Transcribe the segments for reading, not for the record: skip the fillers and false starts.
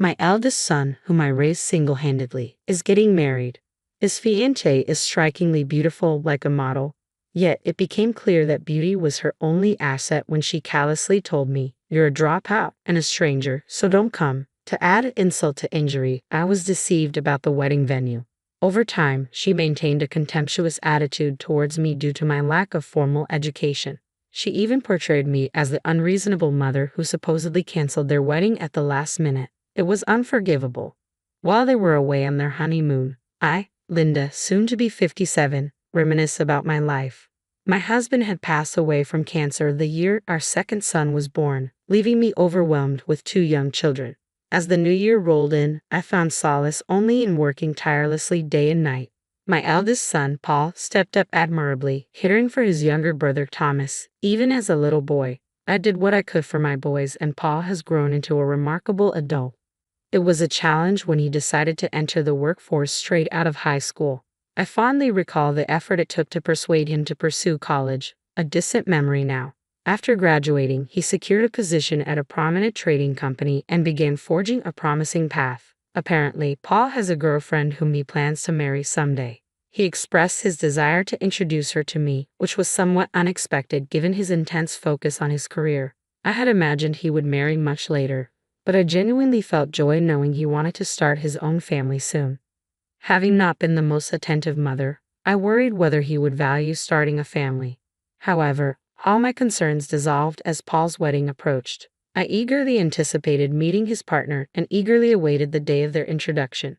My eldest son, whom I raised single-handedly, is getting married. His fiancée is strikingly beautiful like a model, yet it became clear that beauty was her only asset when she callously told me, "You're a dropout and a stranger, so don't come." To add insult to injury, I was deceived about the wedding venue. Over time, she maintained a contemptuous attitude towards me due to my lack of formal education. She even portrayed me as the unreasonable mother who supposedly canceled their wedding at the last minute. It was unforgivable. While they were away on their honeymoon, I, Linda, soon to be 57, reminisce about my life. My husband had passed away from cancer the year our second son was born, leaving me overwhelmed with 2 young children. As the new year rolled in, I found solace only in working tirelessly day and night. My eldest son, Paul, stepped up admirably, caring for his younger brother Thomas, even as a little boy. I did what I could for my boys, and Paul has grown into a remarkable adult. It was a challenge when he decided to enter the workforce straight out of high school. I fondly recall the effort it took to persuade him to pursue college, a distant memory now. After graduating, he secured a position at a prominent trading company and began forging a promising path. Apparently, Paul has a girlfriend whom he plans to marry someday. He expressed his desire to introduce her to me, which was somewhat unexpected given his intense focus on his career. I had imagined he would marry much later, but I genuinely felt joy knowing he wanted to start his own family soon. Having not been the most attentive mother, I worried whether he would value starting a family. However, all my concerns dissolved as Paul's wedding approached. I eagerly anticipated meeting his partner and eagerly awaited the day of their introduction.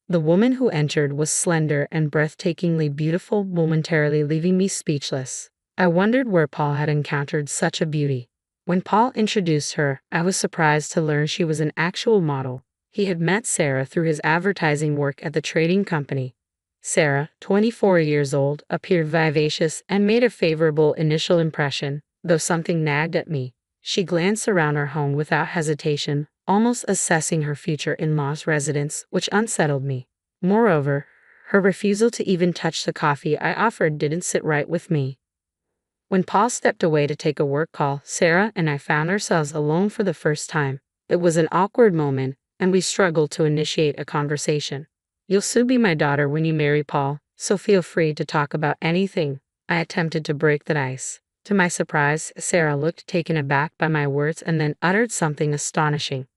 The woman who entered was slender and breathtakingly beautiful, momentarily leaving me speechless. I wondered where Paul had encountered such a beauty. When Paul introduced her, I was surprised to learn she was an actual model. He had met Sarah through his advertising work at the trading company. Sarah, 24 years old, appeared vivacious and made a favorable initial impression, though something nagged at me. She glanced around her home without hesitation, almost assessing her future in-law's residence, which unsettled me. Moreover, her refusal to even touch the coffee I offered didn't sit right with me. When Paul stepped away to take a work call, Sarah and I found ourselves alone for the first time. It was an awkward moment, and we struggled to initiate a conversation. "You'll soon be my daughter when you marry Paul, so feel free to talk about anything." I attempted to break the ice. To my surprise, Sarah looked taken aback by my words and then uttered something astonishing.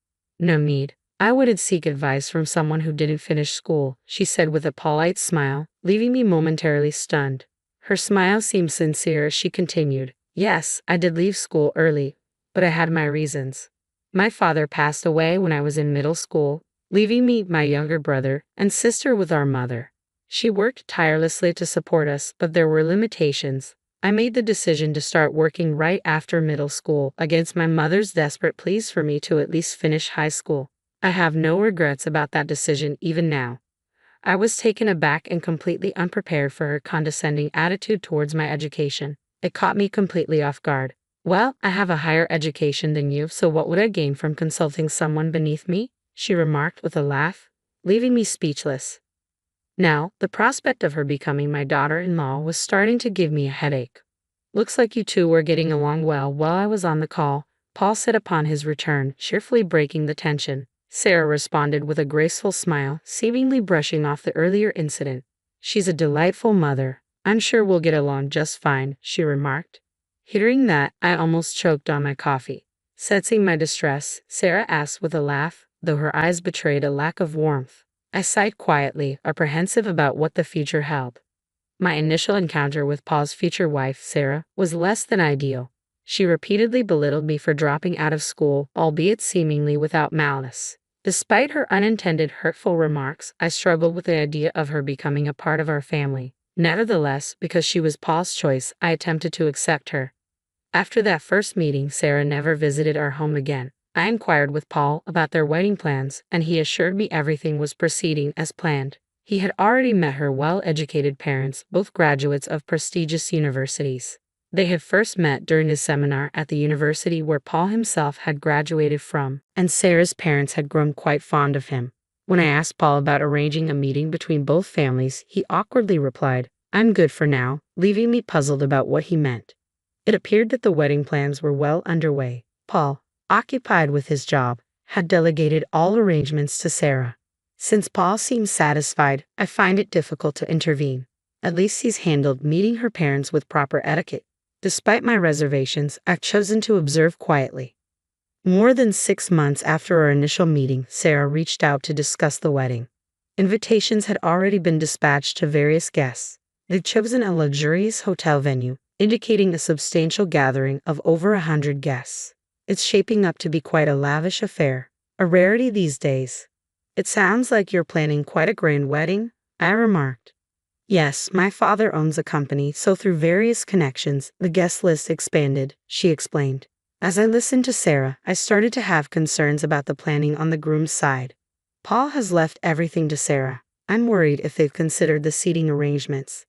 "No need. I wouldn't seek advice from someone who didn't finish school," she said with a polite smile, leaving me momentarily stunned. Her smile seemed sincere as she continued, "Yes, I did leave school early, but I had my reasons. My father passed away when I was in middle school, leaving me, my younger brother, and sister with our mother. She worked tirelessly to support us, but there were limitations. I made the decision to start working right after middle school, against my mother's desperate pleas for me to at least finish high school. I have no regrets about that decision even now." I was taken aback and completely unprepared for her condescending attitude towards my education. It caught me completely off guard. "Well, I have a higher education than you, so what would I gain from consulting someone beneath me?" she remarked with a laugh, leaving me speechless. Now, the prospect of her becoming my daughter-in-law was starting to give me a headache. "Looks like you two were getting along well while I was on the call," Paul said upon his return, cheerfully breaking the tension. Sarah responded with a graceful smile, seemingly brushing off the earlier incident. "She's a delightful mother. I'm sure we'll get along just fine," she remarked. Hearing that, I almost choked on my coffee. Sensing my distress, Sarah asked with a laugh, though her eyes betrayed a lack of warmth. I sighed quietly, apprehensive about what the future held. My initial encounter with Paul's future wife, Sarah, was less than ideal. She repeatedly belittled me for dropping out of school, albeit seemingly without malice. Despite her unintended hurtful remarks, I struggled with the idea of her becoming a part of our family. Nevertheless, because she was Paul's choice, I attempted to accept her. After that first meeting, Sarah never visited our home again. I inquired with Paul about their wedding plans, and he assured me everything was proceeding as planned. He had already met her well-educated parents, both graduates of prestigious universities. They had first met during his seminar at the university where Paul himself had graduated from, and Sarah's parents had grown quite fond of him. When I asked Paul about arranging a meeting between both families, he awkwardly replied, "I'm good for now," leaving me puzzled about what he meant. It appeared that the wedding plans were well underway. Paul, occupied with his job, had delegated all arrangements to Sarah. Since Paul seems satisfied, I find it difficult to intervene. At least he's handled meeting her parents with proper etiquette. Despite my reservations, I've chosen to observe quietly. More than 6 months after our initial meeting, Sarah reached out to discuss the wedding. Invitations had already been dispatched to various guests. They'd chosen a luxurious hotel venue, indicating a substantial gathering of over 100 guests. It's shaping up to be quite a lavish affair, a rarity these days. It sounds like you're planning quite a grand wedding, I remarked. Yes, my father owns a company, so through various connections, the guest list expanded, she explained. As I listened to Sarah, I started to have concerns about the planning on the groom's side. Paul has left everything to Sarah. I'm worried if they've considered the seating arrangements.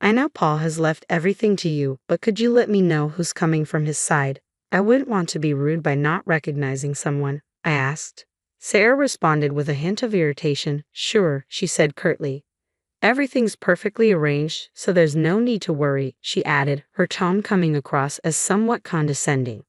I know Paul has left everything to you, but could you let me know who's coming from his side? I wouldn't want to be rude by not recognizing someone, I asked. Sarah responded with a hint of irritation. Sure, she said curtly. Everything's perfectly arranged, so there's no need to worry, she added, her tone coming across as somewhat condescending.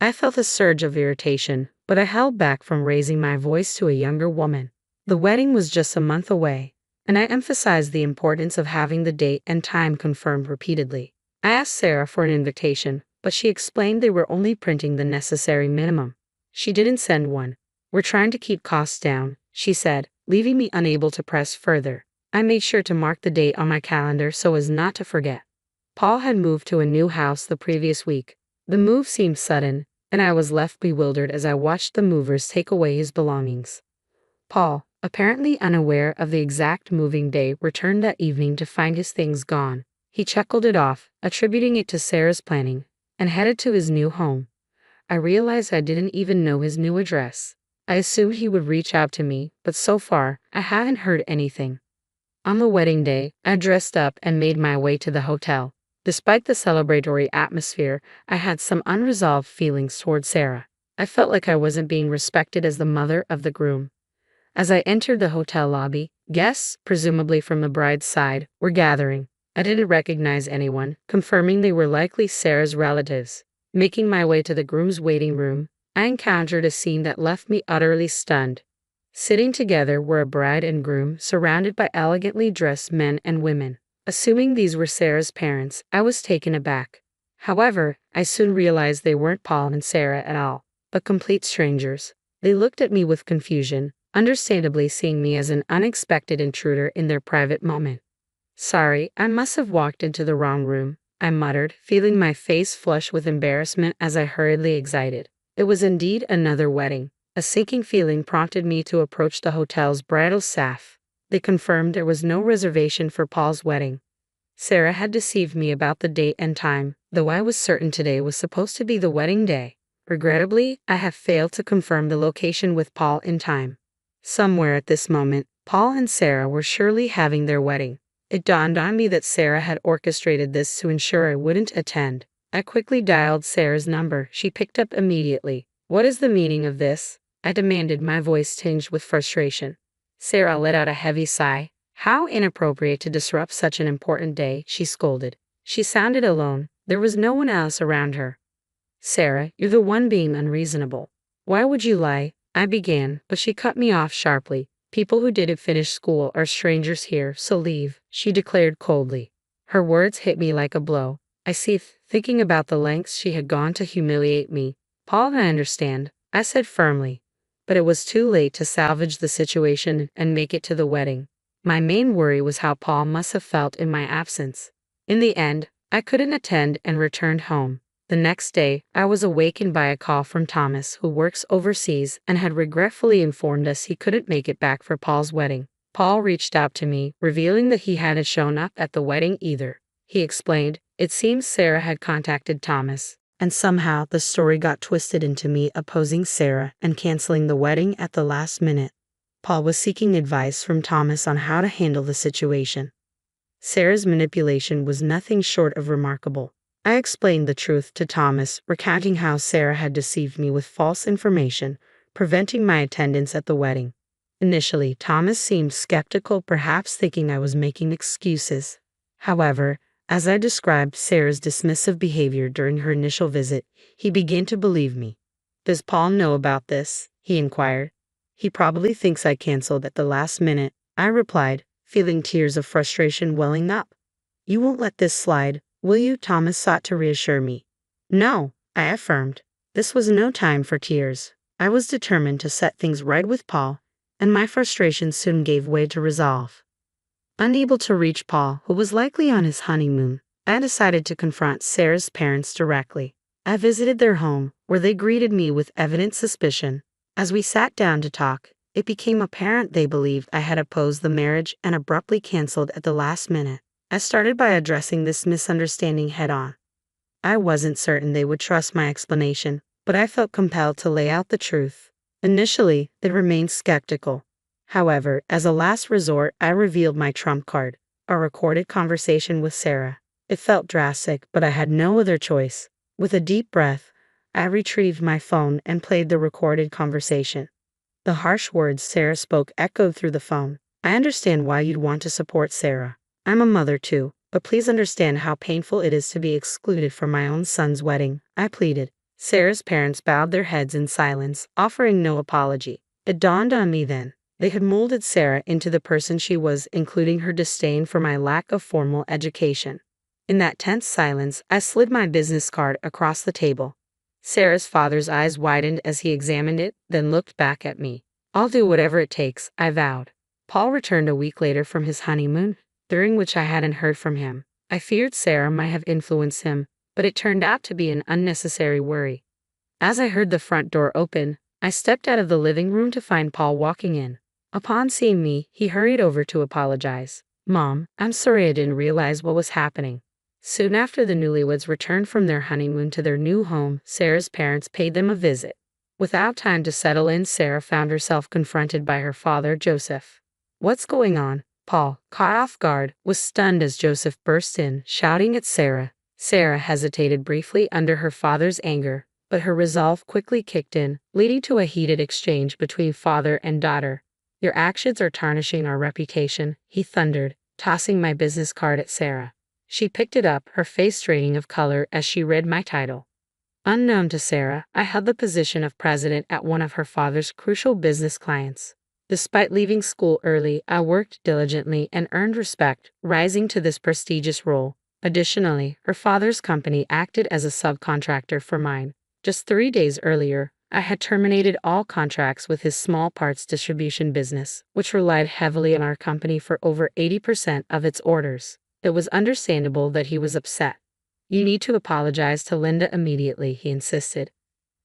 I felt a surge of irritation, but I held back from raising my voice to a younger woman. The wedding was just a month away, and I emphasized the importance of having the date and time confirmed repeatedly. I asked Sarah for an invitation, but she explained they were only printing the necessary minimum. She didn't send one. We're trying to keep costs down, she said, leaving me unable to press further. I made sure to mark the date on my calendar so as not to forget. Paul had moved to a new house the previous week. The move seemed sudden, and I was left bewildered as I watched the movers take away his belongings. Paul, apparently unaware of the exact moving day, returned that evening to find his things gone. He chuckled it off, attributing it to Sarah's planning, and headed to his new home. I realized I didn't even know his new address. I assumed he would reach out to me, but so far, I haven't heard anything. On the wedding day, I dressed up and made my way to the hotel. Despite the celebratory atmosphere, I had some unresolved feelings toward Sarah. I felt like I wasn't being respected as the mother of the groom. As I entered the hotel lobby, guests, presumably from the bride's side, were gathering. I didn't recognize anyone, confirming they were likely Sarah's relatives. Making my way to the groom's waiting room, I encountered a scene that left me utterly stunned. Sitting together were a bride and groom surrounded by elegantly dressed men and women. Assuming these were Sarah's parents, I was taken aback. However, I soon realized they weren't Paul and Sarah at all, but complete strangers. They looked at me with confusion, understandably seeing me as an unexpected intruder in their private moment. Sorry, I must have walked into the wrong room, I muttered, feeling my face flush with embarrassment as I hurriedly exited. It was indeed another wedding. A sinking feeling prompted me to approach the hotel's bridal staff. They confirmed there was no reservation for Paul's wedding. Sarah had deceived me about the date and time, though I was certain today was supposed to be the wedding day. Regrettably, I have failed to confirm the location with Paul in time. Somewhere at this moment, Paul and Sarah were surely having their wedding. It dawned on me that Sarah had orchestrated this to ensure I wouldn't attend. I quickly dialed Sarah's number. She picked up immediately. What is the meaning of this? I demanded, my voice tinged with frustration. Sarah let out a heavy sigh. How inappropriate to disrupt such an important day, she scolded. She sounded alone. There was no one else around her. Sarah, you're the one being unreasonable. Why would you lie? I began, but she cut me off sharply. People who didn't finish school are strangers here, so leave, she declared coldly. Her words hit me like a blow. I seethed, thinking about the lengths she had gone to humiliate me. Paul and I understand, I said firmly. But it was too late to salvage the situation and make it to the wedding. My main worry was how Paul must have felt in my absence. In the end, I couldn't attend and returned home. The next day, I was awakened by a call from Thomas, who works overseas and had regretfully informed us he couldn't make it back for Paul's wedding. Paul reached out to me, revealing that he hadn't shown up at the wedding either. He explained, it seems Sarah had contacted Thomas, and somehow the story got twisted into me opposing Sarah and canceling the wedding at the last minute. Paul was seeking advice from Thomas on how to handle the situation. Sarah's manipulation was nothing short of remarkable. I explained the truth to Thomas, recounting how Sarah had deceived me with false information, preventing my attendance at the wedding. Initially, Thomas seemed skeptical, perhaps thinking I was making excuses. However, as I described Sarah's dismissive behavior during her initial visit, he began to believe me. Does Paul know about this? He inquired. He probably thinks I canceled at the last minute, I replied, feeling tears of frustration welling up. You won't let this slide, will you? Thomas sought to reassure me. No, I affirmed. This was no time for tears. I was determined to set things right with Paul, and my frustration soon gave way to resolve. Unable to reach Paul, who was likely on his honeymoon, I decided to confront Sarah's parents directly. I visited their home, where they greeted me with evident suspicion. As we sat down to talk, it became apparent they believed I had opposed the marriage and abruptly canceled at the last minute. I started by addressing this misunderstanding head-on. I wasn't certain they would trust my explanation, but I felt compelled to lay out the truth. Initially, they remained skeptical. However, as a last resort, I revealed my trump card, a recorded conversation with Sarah. It felt drastic, but I had no other choice. With a deep breath, I retrieved my phone and played the recorded conversation. The harsh words Sarah spoke echoed through the phone. I understand why you'd want to support Sarah. I'm a mother too, but please understand how painful it is to be excluded from my own son's wedding, I pleaded. Sarah's parents bowed their heads in silence, offering no apology. It dawned on me then. They had molded Sarah into the person she was, including her disdain for my lack of formal education. In that tense silence, I slid my business card across the table. Sarah's father's eyes widened as he examined it, then looked back at me. I'll do whatever it takes, I vowed. Paul returned a week later from his honeymoon, during which I hadn't heard from him. I feared Sarah might have influenced him, but it turned out to be an unnecessary worry. As I heard the front door open, I stepped out of the living room to find Paul walking in. Upon seeing me, he hurried over to apologize. Mom, I'm sorry I didn't realize what was happening. Soon after the newlyweds returned from their honeymoon to their new home, Sarah's parents paid them a visit. Without time to settle in, Sarah found herself confronted by her father, Joseph. What's going on? Paul, caught off guard, was stunned as Joseph burst in, shouting at Sarah. Sarah hesitated briefly under her father's anger, but her resolve quickly kicked in, leading to a heated exchange between father and daughter. Your actions are tarnishing our reputation, he thundered, tossing my business card at Sarah. She picked it up, her face draining of color as she read my title. Unknown to Sarah, I held the position of president at one of her father's crucial business clients. Despite leaving school early, I worked diligently and earned respect, rising to this prestigious role. Additionally, her father's company acted as a subcontractor for mine. Just 3 days earlier, I had terminated all contracts with his small parts distribution business, which relied heavily on our company for over 80% of its orders. It was understandable that he was upset. You need to apologize to Linda immediately, he insisted.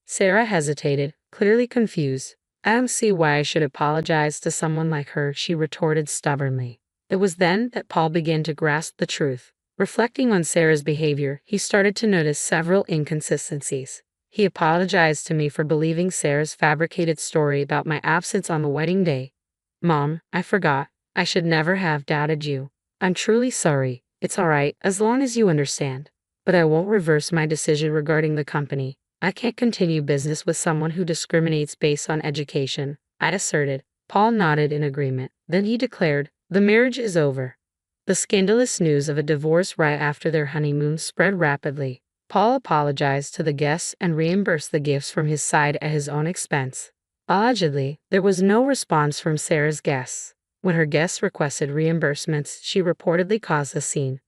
Sarah hesitated, clearly confused. I don't see why I should apologize to someone like her, she retorted stubbornly. It was then that Paul began to grasp the truth. Reflecting on Sarah's behavior, he started to notice several inconsistencies. He apologized to me for believing Sarah's fabricated story about my absence on the wedding day. Mom, I forgot. I should never have doubted you. I'm truly sorry. It's all right, as long as you understand. But I won't reverse my decision regarding the company. I can't continue business with someone who discriminates based on education, I asserted. Paul nodded in agreement. Then he declared, the marriage is over. The scandalous news of a divorce right after their honeymoon spread rapidly. Paul apologized to the guests and reimbursed the gifts from his side at his own expense. Allegedly, there was no response from Sarah's guests. When her guests requested reimbursements, she reportedly caused a scene.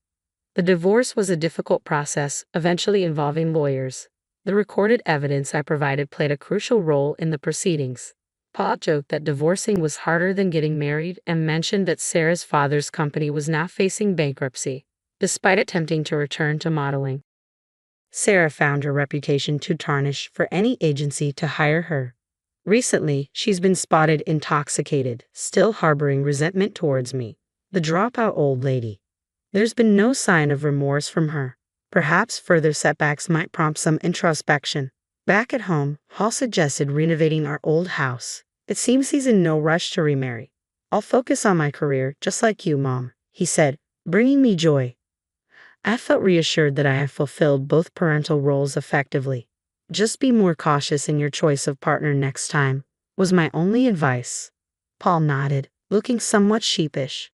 The divorce was a difficult process, eventually involving lawyers. The recorded evidence I provided played a crucial role in the proceedings. Paul joked that divorcing was harder than getting married and mentioned that Sarah's father's company was now facing bankruptcy, despite attempting to return to modeling. Sarah found her reputation too tarnished for any agency to hire her. Recently, she's been spotted intoxicated, still harboring resentment towards me. The dropout old lady. There's been no sign of remorse from her. Perhaps further setbacks might prompt some introspection. Back at home, Hall suggested renovating our old house. It seems he's in no rush to remarry. I'll focus on my career, just like you, Mom, he said, bringing me joy. I felt reassured that I have fulfilled both parental roles effectively. Just be more cautious in your choice of partner next time, was my only advice. Paul nodded, looking somewhat sheepish.